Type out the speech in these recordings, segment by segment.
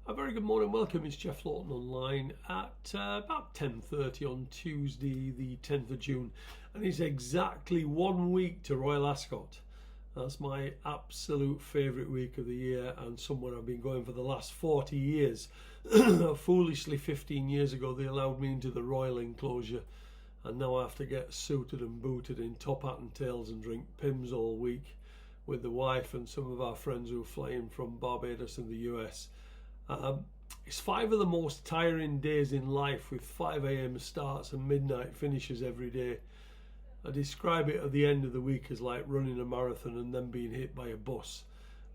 A very good morning, welcome. It's Jeff Laughton online at about 10:30 on Tuesday the 10th of June, and it's exactly 1 week to Royal Ascot. That's my absolute favourite week of the year and somewhere I've been going for the last 40 years. Foolishly 15 years ago they allowed me into the Royal enclosure, and now I have to get suited and booted in top hat and tails and drink Pimm's all week with the wife and some of our friends who are flying from Barbados and the US. It's 5 of the most tiring days in life, with 5 a.m. starts and midnight finishes every day. I describe it at the end of the week as like running a marathon and then being hit by a bus.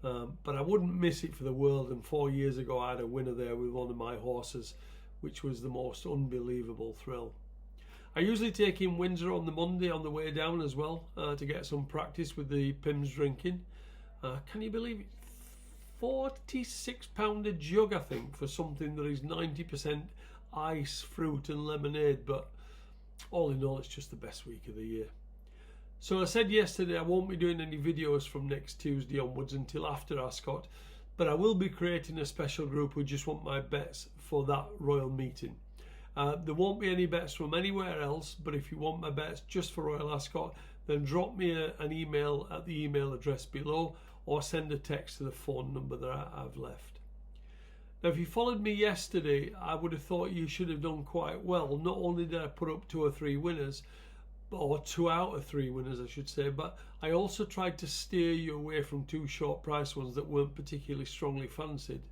But I wouldn't miss it for the world, and 4 years ago I had a winner there with one of my horses, which was the most unbelievable thrill. I usually take in Windsor on the Monday on the way down as well to get some practice with the Pimm's drinking. Can you believe it? £46 a jug, I think, for something that is 90% ice, fruit and lemonade, but all in all it's just the best week of the year. So I said yesterday I won't be doing any videos from next Tuesday onwards until after Ascot, but I will be creating a special group who just want my bets for that royal meeting. There won't be any bets from anywhere else, but if you want my bets just for Royal Ascot, then drop me an email at the email address below, or send a text to the phone number that I've left. Now, if you followed me yesterday, I would have thought you should have done quite well. Not only did I put up 2 or 3 winners, or 2 out of 3 winners I should say, but I also tried to steer you away from 2 short price ones that weren't particularly strongly fancied.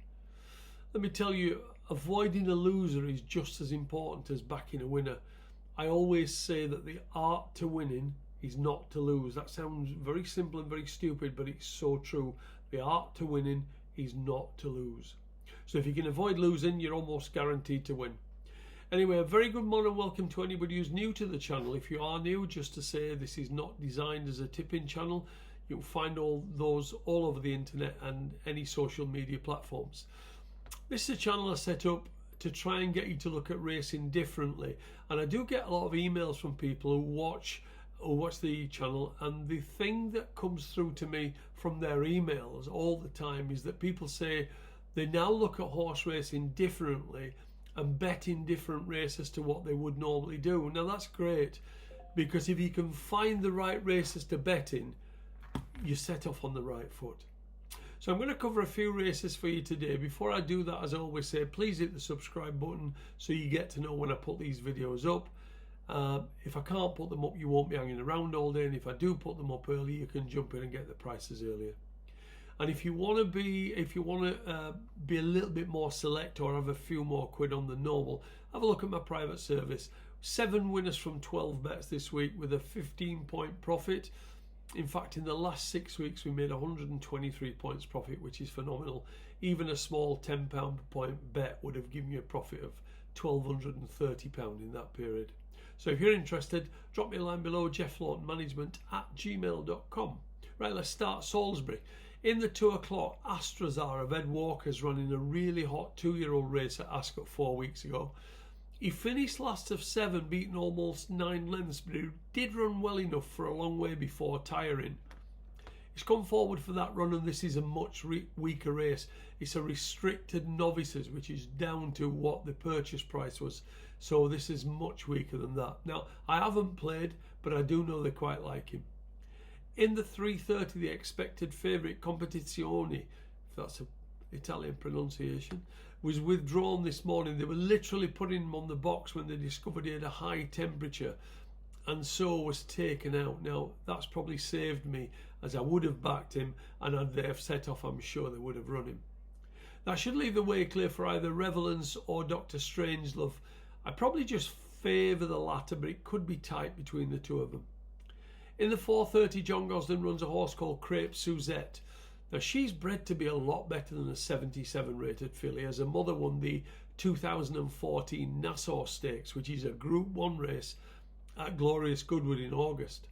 Let me tell you, avoiding a loser is just as important as backing a winner. I always say that the art to winning is not to lose. That sounds very simple and very stupid, but it's so true. The art to winning is not to lose. So if you can avoid losing, you're almost guaranteed to win. Anyway, a very good morning, welcome to anybody who's new to the channel. If you are new, just to say this is not designed as a tipping channel. You'll find all those all over the internet and any social media platforms. This is a channel I set up to try and get you to look at racing differently, and I do get a lot of emails from people who watch the channel, and the thing that comes through to me from their emails all the time is that people say they now look at horse racing differently and bet in different races to what they would normally do. Now that's great, because if you can find the right races to bet in, you set off on the right foot. So I'm going to cover a few races for you today. Before I do that, as I always say, please hit the subscribe button so you get to know when I put these videos up. If I can't put them up, you won't be hanging around all day, and if I do put them up early, you can jump in and get the prices earlier. And if you want to be a little bit more select or have a few more quid on the normal, have a look at my private service. 7 winners from 12 bets this week with a 15-point profit. In fact, in the last 6 weeks we made 123 points profit, which is phenomenal. Even a small £10 per point bet would have given you a profit of £1,230 in that period. So if you're interested, drop me a line below, jefflaughtonmanagement@gmail.com. Right, let's start Salisbury. In the 2 o'clock, Astrazar of Ed Walker's running a really hot 2-year-old race at Ascot 4 weeks ago. He finished last of 7, beating almost 9 lengths, but he did run well enough for a long way before tiring. He's come forward for that run, and this is a much weaker race. It's a restricted novices, which is down to what the purchase price was. So this is much weaker than that. Now, I haven't played, but I do know they quite like him. In the 3:30, the expected favourite Competizione, if that's an Italian pronunciation, was withdrawn this morning. They were literally putting him on the box when they discovered he had a high temperature, and so was taken out. Now, that's probably saved me, as I would have backed him, and had they have set off, I'm sure they would have run him. That should leave the way clear for either Revelance or Dr. Strangelove. I probably just favour the latter, but it could be tight between the two of them. In the 4:30, John Gosden runs a horse called Crepe Suzette. Now, she's bred to be a lot better than a 77 rated filly, as her mother won the 2014 Nassau Stakes, which is a Group 1 race at Glorious Goodwood in August.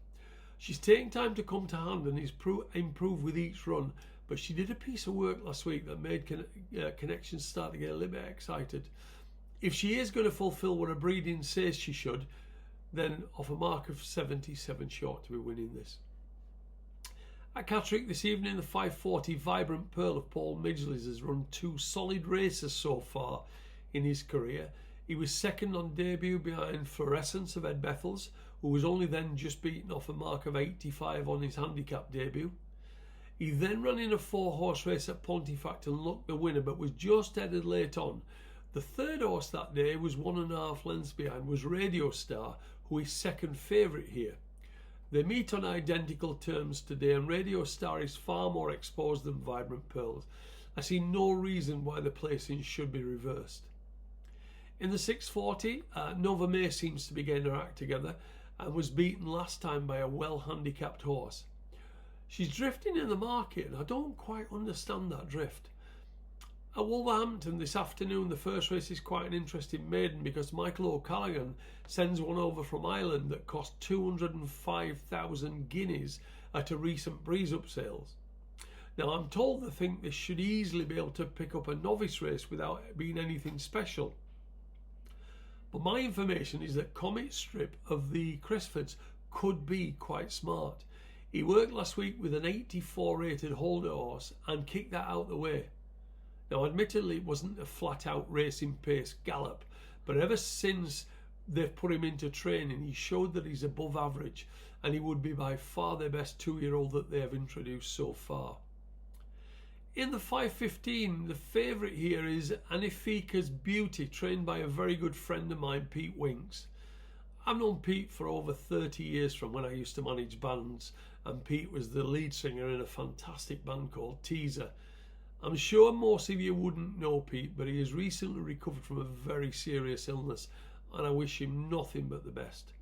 She's taking time to come to hand and is improved with each run, but she did a piece of work last week that made connections start to get a little bit excited. If she is going to fulfil what her breeding says she should, then off a mark of 77 short to be winning this. At Catterick this evening, the 540 Vibrant Pearl of Paul Midgley's has run 2 solid races so far in his career. He was second on debut behind Fluorescence of Ed Bethels, who was only then just beaten off a mark of 85 on his handicap debut. He then ran in a 4-horse race at Pontefract and looked the winner, but was just headed late on. The third horse that day was 1.5 lengths behind, was Radio Star, who is second favourite here. They meet on identical terms today, and Radio Star is far more exposed than Vibrant Pearls. I see no reason why the placing should be reversed. In the 640, Nova May seems to be getting her act together and was beaten last time by a well-handicapped horse. She's drifting in the market, and I don't quite understand that drift. At Wolverhampton this afternoon, the first race is quite an interesting maiden because Michael O'Callaghan sends one over from Ireland that cost 205,000 guineas at a recent breeze-up sales. Now, I'm told they think this should easily be able to pick up a novice race without being anything special. But my information is that Comet Strip of the Crisfords could be quite smart. He worked last week with an 84 rated holder horse and kicked that out the way. Now, admittedly, it wasn't a flat-out racing pace gallop, but ever since they've put him into training, he showed that he's above average, and he would be by far the best 2-year-old that they have introduced so far. In the 5:15, the favourite here is Anifika's Beauty, trained by a very good friend of mine, Pete Winks. I've known Pete for over 30 years from when I used to manage bands, and Pete was the lead singer in a fantastic band called Teaser. I'm sure most of you wouldn't know Pete, but he has recently recovered from a very serious illness, and I wish him nothing but the best.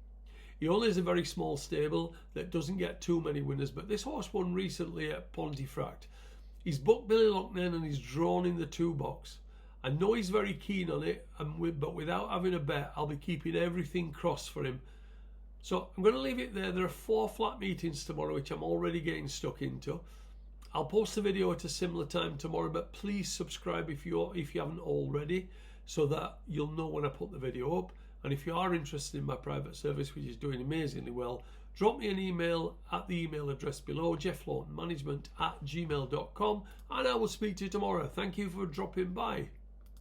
He only has a very small stable that doesn't get too many winners, but this horse won recently at Pontefract. He's booked Billy Loughnane and he's drawn in the 2 box. I know he's very keen on it, but without having a bet, I'll be keeping everything crossed for him. So I'm going to leave it there. There are 4 flat meetings tomorrow, which I'm already getting stuck into. I'll post a video at a similar time tomorrow, but please subscribe if you haven't already, so that you'll know when I put the video up. And if you are interested in my private service, which is doing amazingly well, drop me an email at the email address below, jefflaughtonmanagement@gmail.com, and I will speak to you tomorrow. Thank you for dropping by.